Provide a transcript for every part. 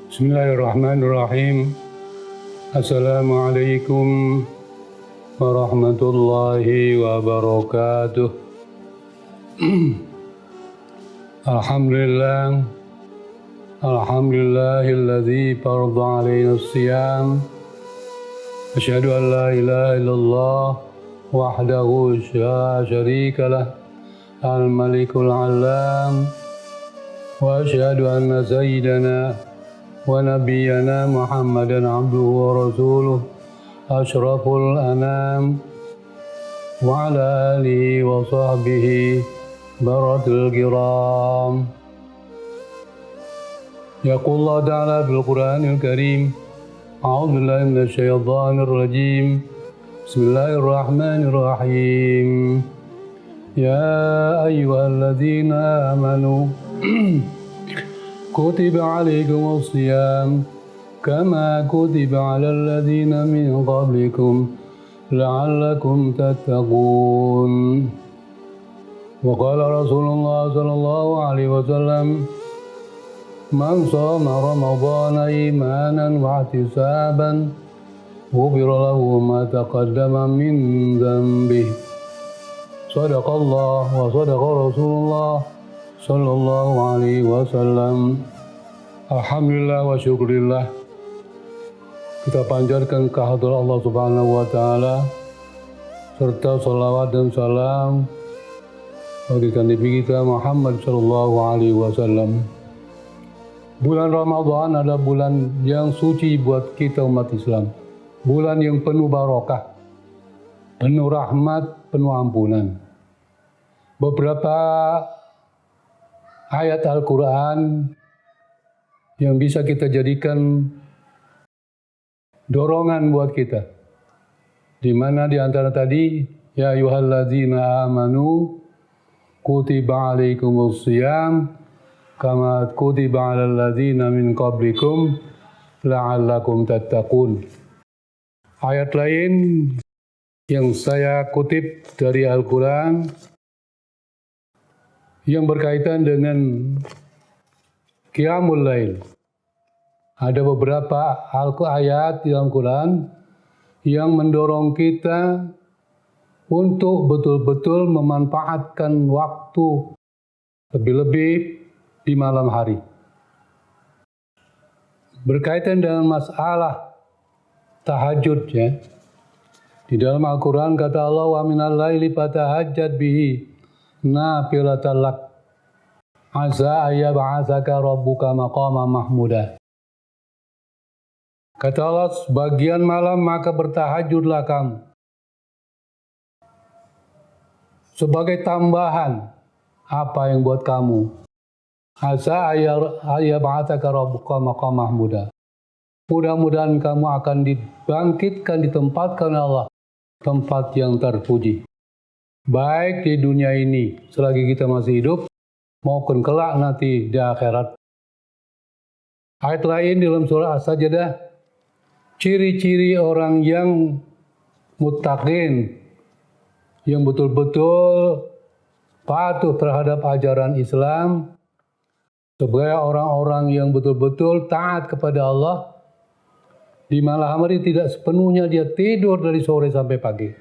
Bismillahirrahmanirrahim. Assalamualaikum warahmatullahi wabarakatuh. Alhamdulillah. Alhamdulillahilladzi farada alaina as-siyam. Asyhadu an la ilaha illallah wahdahu la syarika lah. Al-Malikul Alam. Wa asyhadu anna sayyidana wa nabiyyana Muhammadan abduhu wa rasuluh asyraful anam wa ala alihi wa sahbihi baratul kiram. Yaqul Allah Ta'ala bil Qur'anil Karim. A'udzu billahi minasy syaithanir rajim. Bismillahirrahmanirrahim. Ya ayyuhalladzina amanu kutiba alaikumus shiyam kama kutiba alal ladzina min qablikum la'allakum tattaqun. Wa qala Rasulullah sallallahu alaihi wasallam man shoma ramadhana imanan wa ihtisaban ghufira lahu ma taqaddama min dhanbihi. Sadaqallah wa sadaqa Rasulullah sallallahu alaihi wasallam. Alhamdulillah wa syukurillah. Kita panjatkan kehadirat Allah Subhanahu wa taala serta salawat dan salam bagi Nabi kita Muhammad sallallahu alaihi wasallam. Bulan Ramadan adalah bulan yang suci buat kita umat Islam. Bulan yang penuh barakah, penuh rahmat, penuh ampunan. Beberapa ayat Al-Quran yang bisa kita jadikan dorongan buat kita. Di mana di antara tadi, ya ayyuhalladzina amanu kutiba alaikumus shiyam kama kutiba alal ladzina min qablikum la'allakum tattaqun. Ayat lain yang saya kutip dari Al-Quran yang berkaitan dengan Qiyamul Lail. Ada beberapa ayat di dalam Quran yang mendorong kita untuk betul-betul memanfaatkan waktu lebih-lebih di malam hari. Berkaitan dengan masalah tahajud ya. Di dalam Al-Quran kata Allah, wa minal laili fatahajjad bihi nafilatan lak asa ayyab'atsaka rabbuka maqama mahmuda. Kata Allah, sebagian malam maka bertahajudlah kamu sebagai tambahan apa yang buat kamu. Asa ayyab'atsaka rabbuka maqama mahmuda. Mudah-mudahan kamu akan dibangkitkan, ditempatkan oleh Allah tempat yang terpuji. Baik di dunia ini selagi kita masih hidup maupun kelak nanti di akhirat. Ayat lain dalam surah As-Sajdah, ciri-ciri orang yang muttaqin, yang betul-betul patuh terhadap ajaran Islam, sebagai orang-orang yang betul-betul taat kepada Allah. Di malam hari tidak sepenuhnya dia tidur dari sore sampai pagi.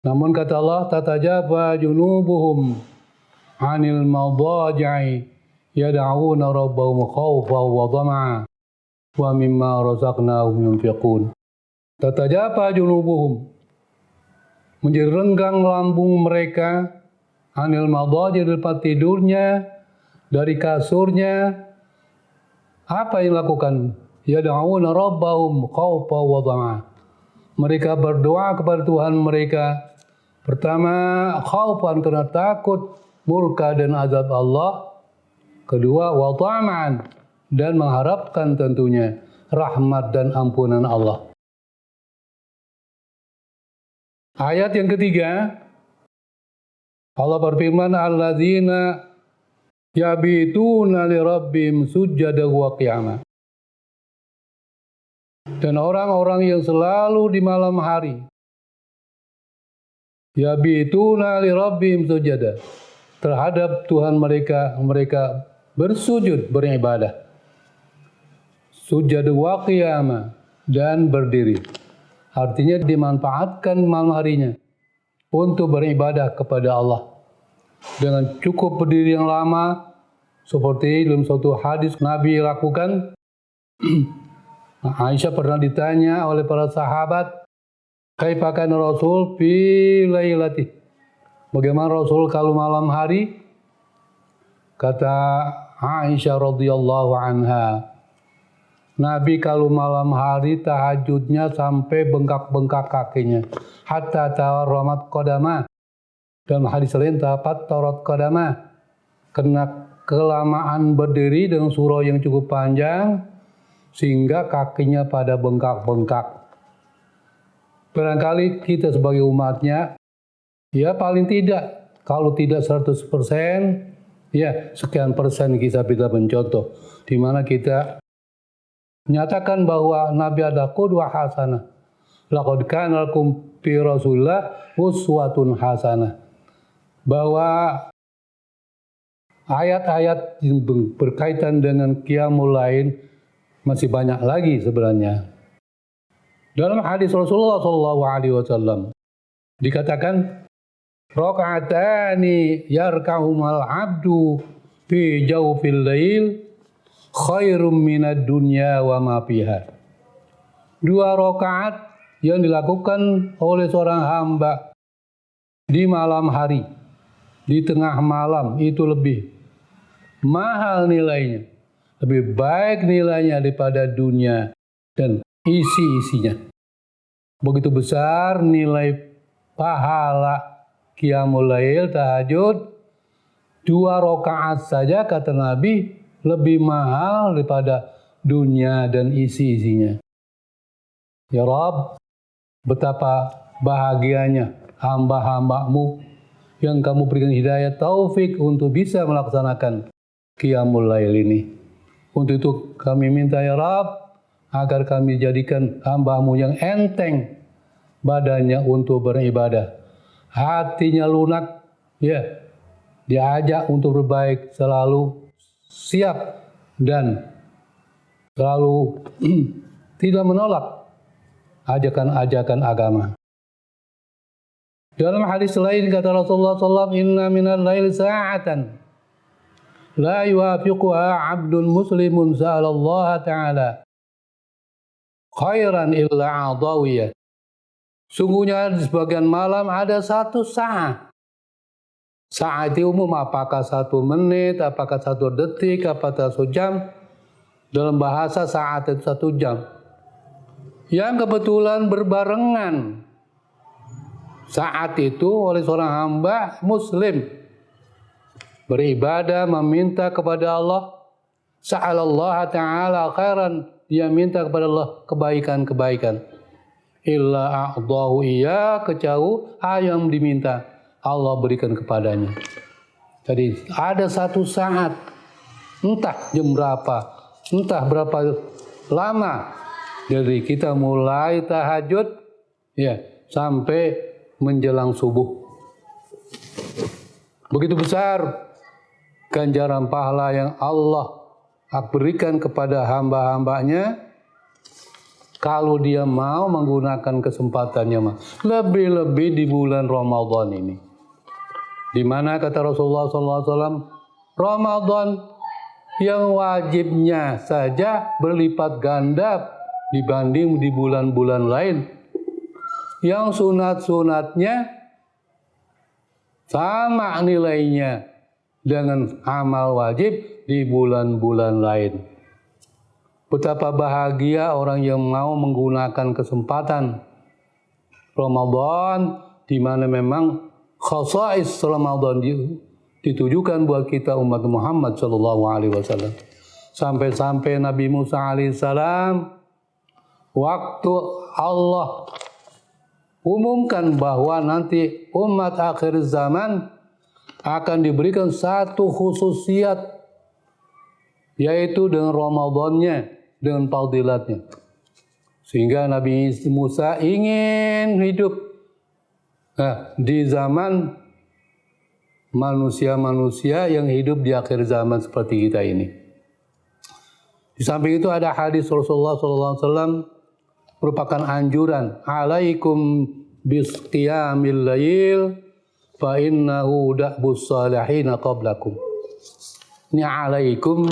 Namun kata Allah, tatajafa junubuhum anil madaji'i yad'una rabbahum khawfan wa tama'a wa mimma razaqnahum yunfiqun. Tatajafa junubuhum, menjadi renggang lambung mereka, anil madaji, dari tempat tidurnya, dari kasurnya. Apa yang dilakukan? Yad'una rabbahum khawfan wa tama'a. Mereka berdoa kepada Tuhan mereka. Pertama, khaufan karena takut murka dan azab Allah. Kedua, wa tama'an, dan mengharapkan tentunya rahmat dan ampunan Allah. Ayat yang ketiga, Allah berfirman, alladzina yabituna li rabbihim sujjadan wa qiyama. Dan orang-orang yang selalu di malam hari yabituna li rabbihim sujada, terhadap Tuhan mereka bersujud, beribadah. sujud wa qiyama, dan berdiri. Artinya dimanfaatkan malam harinya untuk beribadah kepada Allah dengan cukup berdiri yang lama, seperti dalam suatu hadis Nabi lakukan. Aisyah pernah ditanya oleh para sahabat, kaifa kana Rasul fi lailati, bagaimana Rasul kalau malam hari? Kata Aisyah radhiyallahu anha, Nabi kalau malam hari tahajudnya sampai bengkak-bengkak kakinya, hatta tawarramat qadama. Dalam hadis lain tapat tarat qadama, kena kelamaan berdiri dengan surah yang cukup panjang sehingga kakinya pada bengkak-bengkak. Barangkali kita sebagai umatnya, ya paling tidak, kalau tidak 100%, ya sekian persen kita mencontoh, di mana kita menyatakan bahwa Nabi ada qudwah hasanah. Laqad kana lakum fi Rasulillah uswatun hasanah. Bahwa ayat-ayat yang berkaitan dengan qiyamul lail masih banyak lagi sebenarnya. Dalam hadis Rasulullah SAW dikatakan, rakaatani yarka'umal abdu fi jawfil lail khairum minad dunya wa ma fiha. 2 rakaat yang dilakukan oleh seorang hamba di malam hari, di tengah malam, itu lebih mahal nilainya, lebih baik nilainya daripada dunia dan isi-isinya. Begitu besar nilai pahala qiyamul lail, tahajud. 2 rakaat saja kata Nabi lebih mahal daripada dunia dan isi-isinya. Ya Rabb, betapa bahagianya hamba-hambamu yang kamu berikan hidayah taufik untuk bisa melaksanakan qiyamul lail ini. Untuk itu kami minta ya Rabb, agar kami jadikan hamba-Mu yang enteng badannya untuk beribadah, hatinya lunak, ya, diajak untuk berbaik, selalu siap dan selalu tidak menolak ajakan-ajakan agama. Dalam hadis lain kata Rasulullah SAW, inna minal lail sa'atan la yuwafiquha 'abdun muslimun sa'alallaha ta'ala khairan illa a'dawiyah. Sungguhnya di sebagian malam ada 1 saat. Saat itu umum, apakah 1 menit, apakah 1 detik, apakah 1 jam. Dalam bahasa saat itu 1 jam. Yang kebetulan berbarengan saat itu oleh seorang hamba muslim beribadah, meminta kepada Allah, sa'alallah ta'ala khairan, dia minta kepada Allah kebaikan-kebaikan. Illa a'dahu iya, kejauh yang diminta Allah berikan kepadanya. Jadi ada 1 saat, entah jam berapa, entah berapa lama, dari kita mulai tahajud ya sampai menjelang subuh. Begitu besar ganjaran pahala yang Allah berikan kepada hamba-hambanya kalau dia mau menggunakan kesempatannya, lebih-lebih di bulan Ramadan ini, di mana kata Rasulullah SAW, Ramadan yang wajibnya saja berlipat ganda dibanding di bulan-bulan lain, yang sunat-sunatnya sama nilainya dengan amal wajib di bulan-bulan lain. Betapa bahagia orang yang mau menggunakan kesempatan Ramadan, di mana memang khasais Ramadan ditujukan buat kita umat Muhammad SAW. Sampai-sampai Nabi Musa alaihissalam, waktu Allah umumkan bahwa nanti umat akhir zaman akan diberikan 1 khususiat, yaitu dengan Ramadannya, dengan fadilatnya. Sehingga Nabi Musa ingin hidup di zaman manusia-manusia yang hidup di akhir zaman seperti kita ini. Di samping itu ada hadis Rasulullah SAW merupakan anjuran, alaikum bis qiyamil lail fa innahu da'bus salihina qablakum. Ini alaikum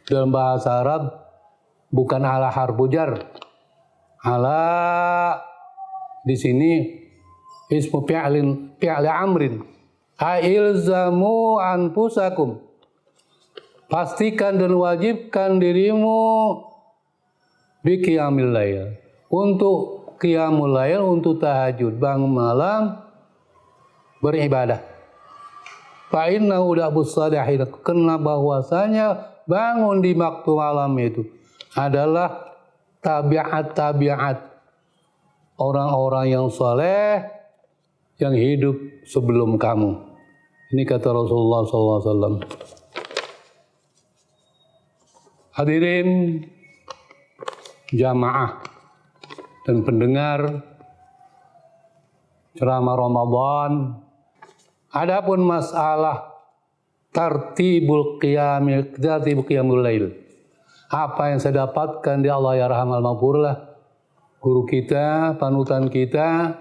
dalam bahasa Arab bukan ala harfujar. Ala di sini ismu fi'li amrin. Ailzamu anfusakum. Pastikan dan wajibkan dirimu bi qiyamil lail. Untuk qiyamul lail, untuk tahajud, bangun malam beribadah. Fa innahu da'bus salihin, karena bahwasanya bangun di waktu malam itu adalah tabiat orang-orang yang saleh yang hidup sebelum kamu. Ini kata Rasulullah SAW. Hadirin jamaah dan pendengar ceramah Ramadan. Adapun masalah tartibul qiyamul lail, apa yang saya dapatkan di Allah Yarhamal Maghfurlah, guru kita, panutan kita,